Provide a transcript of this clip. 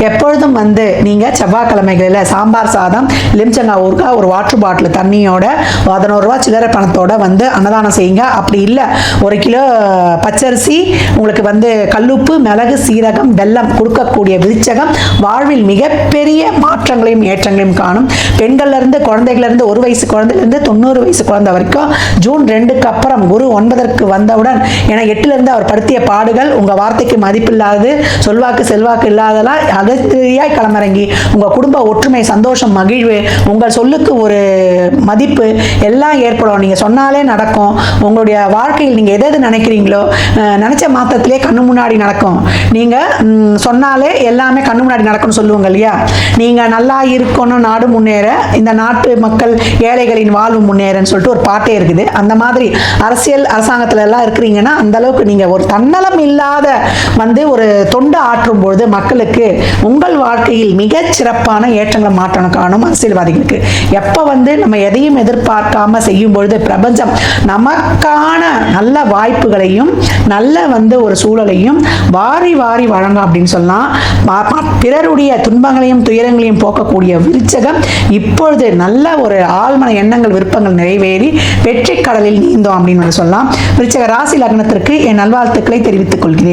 எப்பொழுதும் நீங்கள் செவ்வாய்க்கிழமைகளில் சாம்பார் சாதம், எலுமிச்சங்காய் ஊறுகாய், ஒரு வாட்டர் பாட்டில் தண்ணியோட 11 ரூபா சில்லறை பணத்தோட அன்னதானம் செய்யுங்க. அப்படி இல்லை, 1 கிலோ பச்சரிசி, உங்களுக்கு கல்லுப்பு, மிளகு, சீரகம், வெல்லம் கொடுக்கக்கூடிய விருச்சகம் வாழ்வில் மிகப்பெரிய மாற்றங்களையும் ஏற்றங்களையும் காணும். பெண்கள்லேருந்து குழந்தைகளிலிருந்து 1 வயசு குழந்தைலேருந்து 90 வயசு குழந்தை வரைக்கும் ஜூன் 2க்கு அப்புறம் குரு 9ற்கு வந்தவுடன், ஏன்னா 8லேருந்து அவர் படுத்திய பாடுகள் உங்கள் வார்த்தைக்கு மதிப்பில்லாதது, சொல்வாக்கு செல்வாக்கு இல்லாதெல்லாம் அதிரடியாய் களமிறங்கி உங்கள் குடும்ப ஒற்றுமை, சந்தோஷம், மகிழ்வு, உங்கள் சொல்லுக்கு ஒரு மதிப்பு எல்லாம் ஏற்படும். நீங்கள் சொன்னாலே நடக்கும். உங்களுடைய வாழ்க்கையில் நீங்கள் எது நினைக்கிறீங்களோ நினச்ச மாத்திரத்திலே கண்ணு முன்னாடி நடக்கும். நீங்கள் சொன்னாலே எல்லாமே கண்ணு முன்னாடி நடக்கும்னு சொல்லுவாங்க இல்லையா? நீங்கள் நல்லா இருக்கணும், நாடு முன்னேற, இந்த நாட்டு மக்கள் ஏழைகளின் வாழ்வு முன்னேறன்னு சொல்லிட்டு ஒரு பாட்டே இருக்குது. அந்த மாதிரி அரசியல் அரசாங்கத்தில் எல்லாம் இருக்கிறீங்கன்னா அந்த அளவுக்கு நீங்கள் ஒரு தன்னலம் இல்லாத ஒரு தொண்டு ஆற்றும் பொழுது மக்களுக்கு உங்கள் வாழ்க்கையில் மிகச் சிறப்பான ஏற்றங்களை மாற்றம் காணும். அரசியல்வாதிகளுக்கு எப்போ நம்ம எதையும் எதிர்பார்க்காம செய்யும் பொழுது பிரபஞ்சம் நமக்கான நல்ல வாய்ப்புகளையும் நல்ல ஒரு சூழலையும் வாரி வாரி வழங்கும் அப்படின்னு சொல்லலாம். பிறருடைய துன்பங்களையும் துயரங்களையும் போக்கக்கூடிய விருச்சகம் இப்பொழுது நல்ல ஒரு ஆழ்மன எண்ணங்கள், விருப்பங்கள் நிறைவேறி வெற்றி கடலில் நீந்தோம் அப்படின்னு சொல்லலாம். விருச்சக ராசி லக்னத்திற்கு என் நல்வாழ்த்துக்களை தெரிவித்துக் கொள்கிறேன்.